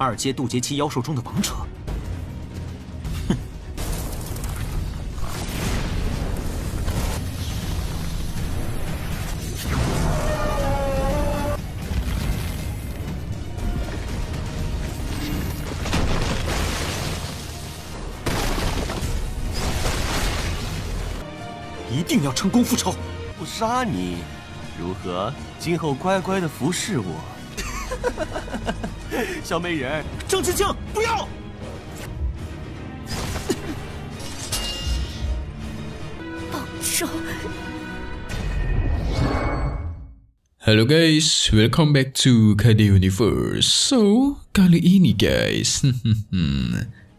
2阶渡劫期妖兽中的王者。哼！一定要成功复仇！不杀你，如何？今后乖乖的服侍我。小美人，郑青青，不要！报仇！ Halo guys, welcome back to KD Universe. So, kali ini guys,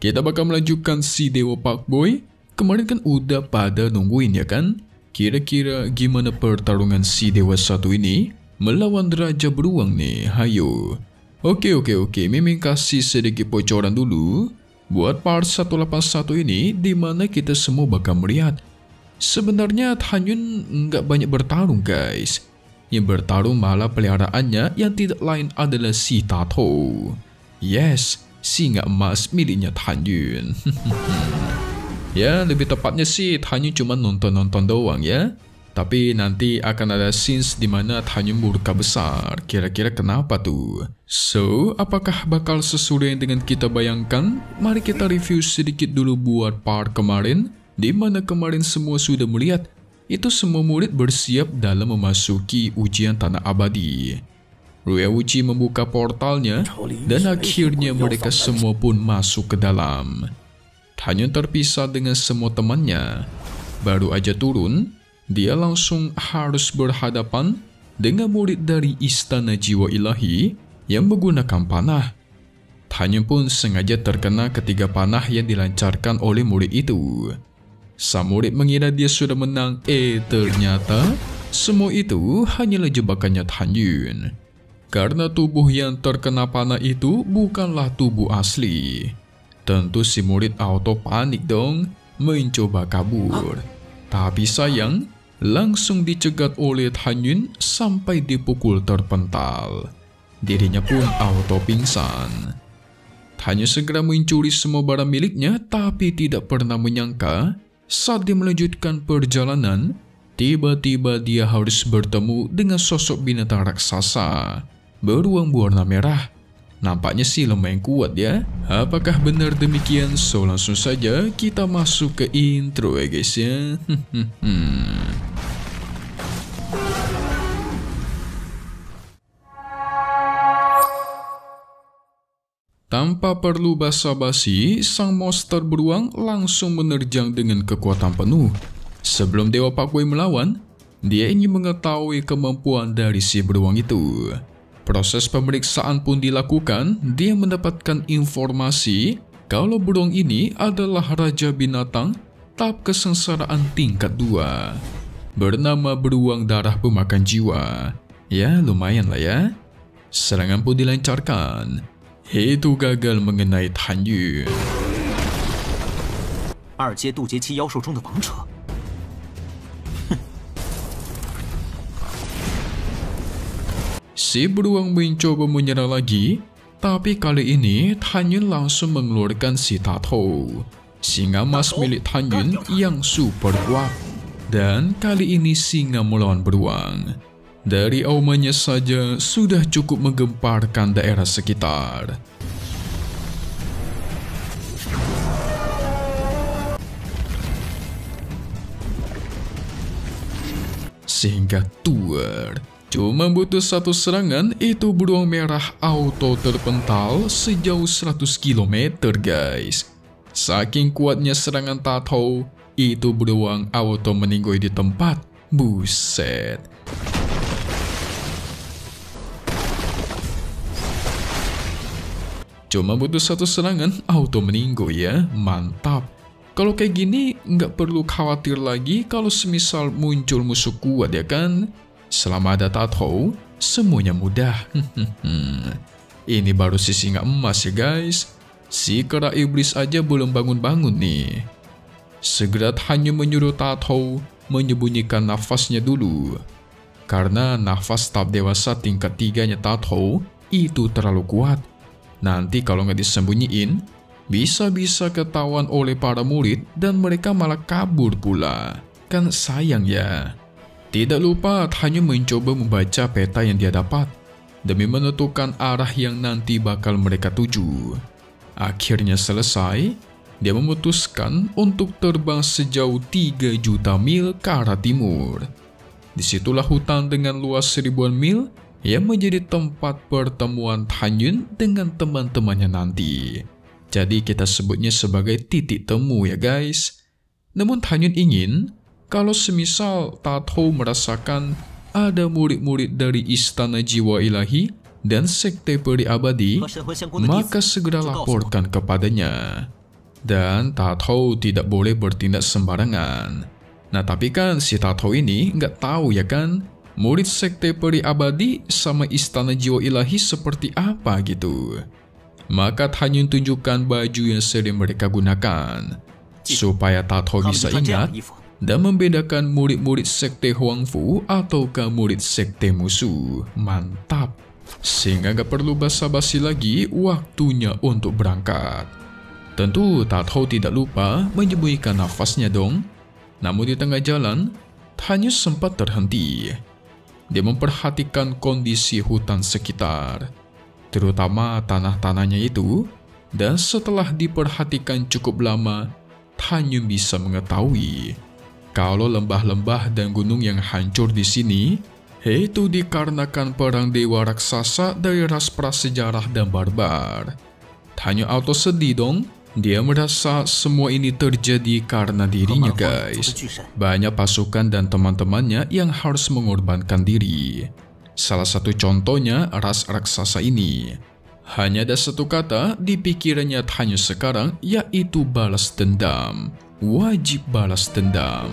kita bakal melanjutkan si Dewa Pakboy. Kemarin kan udah pada nungguin ya kan? Kira-kira gimana pertarungan si Dewa satu ini melawan Raja Beruang nih? Hayo. Oke. Mimin kasih sedikit bocoran dulu buat part 181 ini, dimana kita semua bakal melihat sebenarnya Tanyun nggak banyak bertarung guys. Yang bertarung malah peliharaannya yang tidak lain adalah si Tato. Yes, singa emas miliknya Tanyun. Ya, lebih tepatnya sih Tanyun cuma nonton-nonton doang ya. Tapi nanti akan ada scenes dimana Tanyun murka besar. Kira-kira kenapa tuh? So, apakah bakal sesuai dengan kita bayangkan? Mari kita review sedikit dulu buat part kemarin, dimana kemarin semua sudah melihat itu semua murid bersiap dalam memasuki ujian tanah abadi. Ruewuchi membuka portalnya dan akhirnya mereka semua pun masuk ke dalam. Tanyun terpisah dengan semua temannya. Baru aja turun, dia langsung harus berhadapan dengan murid dari Istana Jiwa Ilahi yang menggunakan panah. Tanyun pun sengaja terkena ketiga panah yang dilancarkan oleh murid itu. Sang murid mengira dia sudah menang, ternyata semua itu hanyalah jebakannya Tanyun. Karena tubuh yang terkena panah itu bukanlah tubuh asli. Tentu si murid auto panik dong, mencoba kabur. Tapi sayang, langsung dicegat oleh Tanyun sampai dipukul terpental. Dirinya pun auto pingsan. Tanyun segera mencuri semua barang miliknya, tapi tidak pernah menyangka saat dia melanjutkan perjalanan, tiba-tiba dia harus bertemu dengan sosok binatang raksasa beruang berwarna merah. Nampaknya sih lumayan kuat ya. Apakah benar demikian? So langsung saja kita masuk ke intro ya guys ya. Tanpa perlu basa-basi, sang monster beruang langsung menerjang dengan kekuatan penuh. Sebelum Dewa Pakboy melawan, dia ingin mengetahui kemampuan dari si beruang itu. Proses pemeriksaan pun dilakukan. Dia mendapatkan informasi kalau beruang ini adalah raja binatang tahap kesengsaraan tingkat 2, bernama beruang darah pemakan jiwa. Ya lumayan lah ya. Serangan pun dilancarkan. Itu gagal mengenai Tanyun. 2阶渡劫期妖兽中的王者。 Si beruang mencoba menyerang lagi, tapi kali ini Tanyun langsung mengeluarkan si Tato, singa emas milik Tanyun yang super kuat. Dan kali ini singa melawan beruang. Dari aumannya saja sudah cukup menggemparkan daerah sekitar. Sehingga cuma butuh satu serangan, itu beruang merah auto terpental sejauh 100 km guys. Saking kuatnya serangan Tato, itu beruang auto meninggoy di tempat. Buset. Cuma butuh satu serangan, auto meninggoy ya, mantap. Kalau kayak gini nggak perlu khawatir lagi kalau semisal muncul musuh kuat ya kan. Selama ada Tato, semuanya mudah. Ini baru si singa emas ya guys. Si kera iblis aja belum bangun-bangun nih. Segera Tanyun menyuruh Tato menyembunyikan nafasnya dulu. Karena nafas tahap dewasa tingkat 3-nya Tato itu terlalu kuat. Nanti kalau nggak disembunyiin, bisa-bisa ketahuan oleh para murid dan mereka malah kabur pula. Kan sayang ya. Tidak lupa Tanyun mencoba membaca peta yang dia dapat demi menentukan arah yang nanti bakal mereka tuju. Akhirnya selesai, dia memutuskan untuk terbang sejauh 3 juta mil ke arah timur. Disitulah hutan dengan luas ribuan mil yang menjadi tempat pertemuan Tanyun dengan teman-temannya nanti. Jadi kita sebutnya sebagai titik temu ya guys. Namun Tanyun ingin kalau semisal Tato merasakan ada murid-murid dari Istana Jiwa Ilahi dan Sekte Peri Abadi, maka segera laporkan kepadanya. Dan Tato tidak boleh bertindak sembarangan. Nah tapi kan si Tato ini nggak tahu ya kan, murid Sekte Peri Abadi sama Istana Jiwa Ilahi seperti apa gitu. Maka Tanyun tunjukkan baju yang sering mereka gunakan, supaya Tato bisa ingat dan membedakan murid-murid Sekte Huangfu ataukah murid Sekte musuh. Mantap. Sehingga gak perlu basa-basi lagi, waktunya untuk berangkat. Tentu Tato tidak lupa menyembunyikan nafasnya dong. Namun di tengah jalan, Tanyun sempat terhenti. Dia memperhatikan kondisi hutan sekitar, terutama tanah-tanahnya itu. Dan setelah diperhatikan cukup lama, Tanyun bisa mengetahui kalau lembah-lembah dan gunung yang hancur di sini itu dikarenakan perang dewa raksasa dari ras prasejarah dan barbar. Tanyun auto sedih dong. Dia merasa semua ini terjadi karena dirinya guys. Banyak pasukan dan teman-temannya yang harus mengorbankan diri. Salah satu contohnya ras raksasa ini. Hanya ada satu kata di pikirannya Tanyun sekarang, yaitu balas dendam. Wajib balas dendam.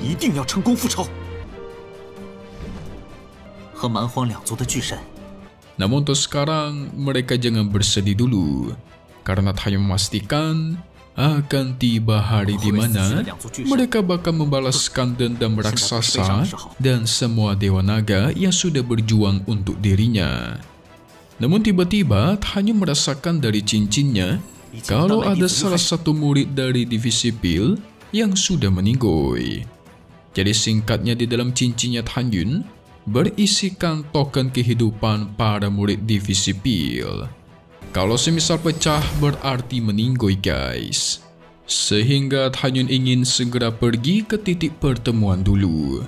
Namun untuk sekarang mereka jangan bersedih dulu, karena Tanyun memastikan akan tiba hari di mana mereka bakal membalaskan dendam raksasa dan semua dewa naga yang sudah berjuang untuk dirinya. Namun tiba-tiba Tanyun merasakan dari cincinnya kalau ada salah satu murid dari divisi Pil yang sudah meninggoy. Jadi singkatnya di dalam cincinnya Tanyun berisikan token kehidupan para murid divisi Pil. Kalau semisal pecah berarti meninggoy guys. Sehingga Tanyun ingin segera pergi ke titik pertemuan dulu.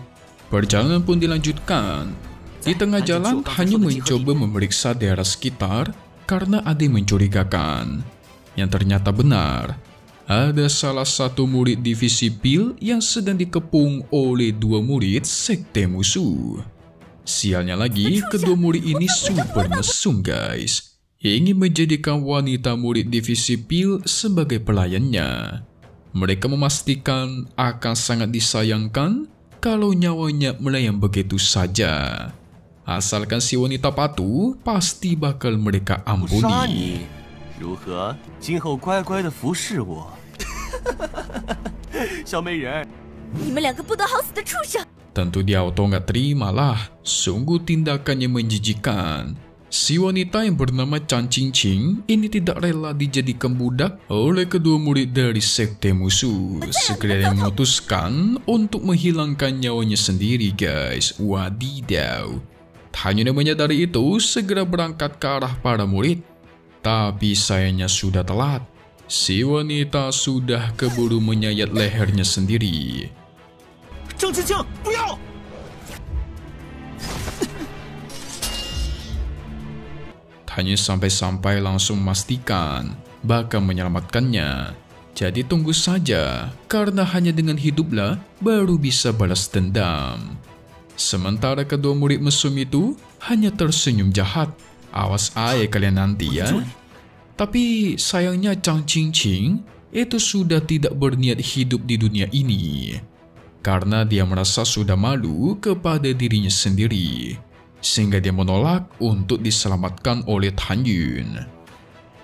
Perjalanan pun dilanjutkan. Di tengah jalan Tanyun mencoba memeriksa daerah sekitar karena ada yang mencurigakan. Yang ternyata benar. Ada salah satu murid divisi Pil yang sedang dikepung oleh 2 murid Sekte musuh. Sialnya lagi, kedua murid ini super mesum guys. Ingin menjadikan wanita murid divisi Pil sebagai pelayannya. Mereka memastikan akan sangat disayangkan kalau nyawanya melayang begitu saja. Asalkan si wanita patuh, pasti bakal mereka ampuni. Tentu dia auto nggak terima lah. Sungguh tindakannya menjijikan. Si wanita yang bernama Chan Qingqing ini tidak rela dijadikan budak oleh kedua murid dari Sekte musuh. Segera dia memutuskan untuk menghilangkan nyawanya sendiri guys. Wadidaw. Tanyun yang menyadari itu segera berangkat ke arah para murid. Tapi sayangnya sudah telat. Si wanita sudah keburu menyayat lehernya sendiri. Zhang Qingqing, buyao! Tanyun sampai-sampai langsung memastikan bakal menyelamatkannya. Jadi tunggu saja, karena hanya dengan hiduplah baru bisa balas dendam. Sementara kedua murid mesum itu hanya tersenyum jahat. Awas aja kalian nanti ya. Tapi sayangnya Chan Qingqing itu sudah tidak berniat hidup di dunia ini. Karena dia merasa sudah malu kepada dirinya sendiri. Sehingga dia menolak untuk diselamatkan oleh Tanyun.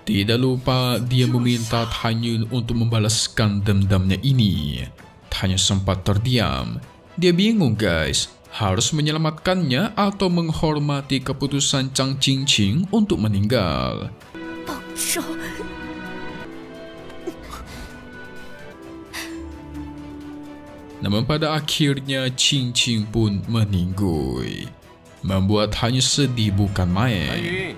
Tidak lupa dia meminta Tanyun untuk membalaskan dendamnya ini. Tanyun sempat terdiam. Dia bingung guys, harus menyelamatkannya atau menghormati keputusan Chan Qingqing untuk meninggal. 受。 Namun pada akhirnya Qing Qing pun meninggoy. Membuat Hanyu sedih bukan main.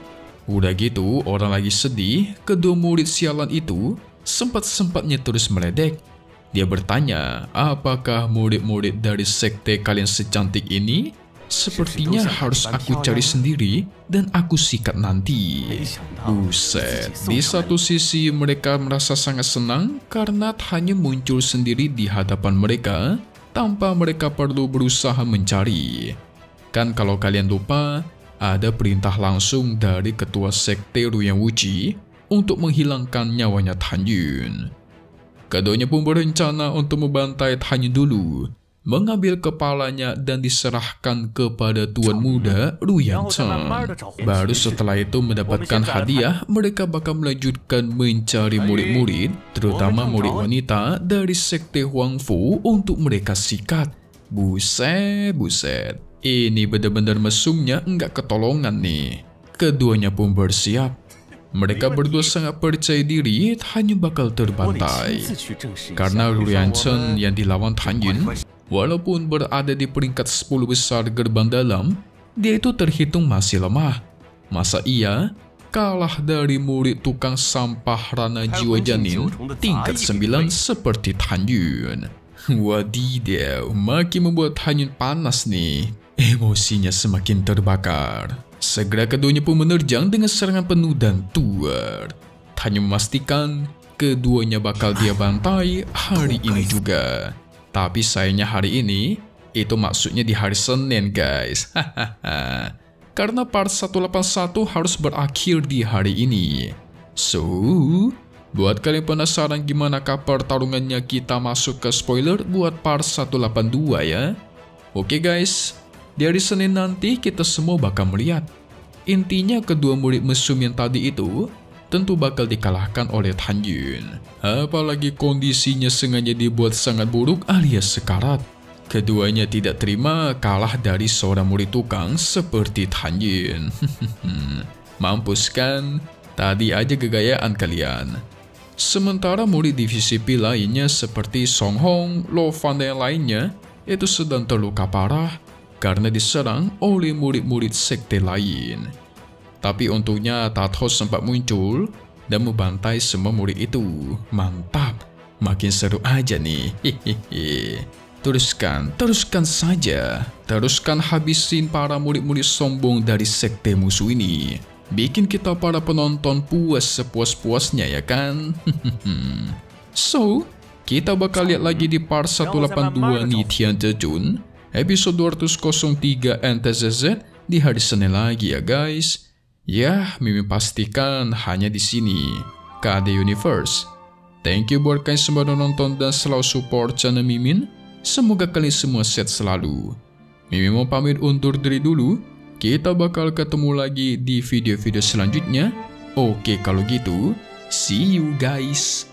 Udah gitu, orang lagi sedih, kedua murid sialan itu sempat-sempatnya terus meledek. Dia bertanya, apakah murid-murid dari sekte kalian secantik ini? Sepertinya harus aku cari sendiri dan aku sikat nanti. Buset, di satu sisi mereka merasa sangat senang karena Hanyu muncul sendiri di hadapan mereka tanpa mereka perlu berusaha mencari. Kan kalau kalian lupa, ada perintah langsung dari ketua sekte Ruyang Wuji untuk menghilangkan nyawanya Hanyu. Keduanya pun berencana untuk membantai Hanyu dulu, mengambil kepalanya dan diserahkan kepada tuan muda Ruyang Chen. Baru setelah itu mendapatkan hadiah, mereka bakal melanjutkan mencari murid-murid, terutama murid wanita dari sekte Huangfu untuk mereka sikat. Buset. Ini benar-benar mesumnya nggak ketolongan nih. Keduanya pun bersiap. Mereka berdua sangat percaya diri Hanyu bakal terbantai. Karena Ruyang Chen yang dilawan Hanyu, walaupun berada di peringkat 10 besar gerbang dalam, dia itu terhitung masih lemah. Masa iya kalah dari murid tukang sampah Rana Jiwa Janin tingkat 9 seperti Hanyu? Wadidaw, makin membuat Hanyu panas nih. Emosinya semakin terbakar. Segera keduanya pun menerjang dengan serangan penuh dan tuar. Hanyu memastikan keduanya bakal dia bantai hari ini juga. Tapi sayangnya hari ini, itu maksudnya di hari Senin guys. Karena part 181 harus berakhir di hari ini. So, buat kalian penasaran gimana pertarungannya, kita masuk ke spoiler buat part 182 ya. Oke guys, di hari Senin nanti kita semua bakal melihat. Intinya kedua murid mesum yang tadi itu tentu bakal dikalahkan oleh Hanyu. Apalagi kondisinya sengaja dibuat sangat buruk alias sekarat. Keduanya tidak terima kalah dari seorang murid tukang seperti Hanyu. Mampus kan? Tadi aja kegayaan kalian. Sementara murid divisi P lainnya seperti Song Hong, Lo Fan dan lainnya itu sedang terluka parah karena diserang oleh murid-murid sekte lain. Tapi untungnya Tatho sempat muncul dan membantai semua murid itu. Mantap, makin seru aja nih. Teruskan saja. Teruskan habisin para murid-murid sombong dari sekte musuh ini. Bikin kita para penonton puas sepuas-puasnya ya kan? So, kita bakal lihat lagi di part 182 nih Tian Zejun, episode 203 NTZZ di hari Senin lagi ya guys. Ya, Mimin pastikan hanya di sini, KD Universe. Thank you buat kalian semua yang nonton dan selalu support channel Mimin. Semoga kalian semua sehat selalu. Mimin mau pamit undur diri dulu. Kita bakal ketemu lagi di video-video selanjutnya. Oke kalau gitu, see you guys.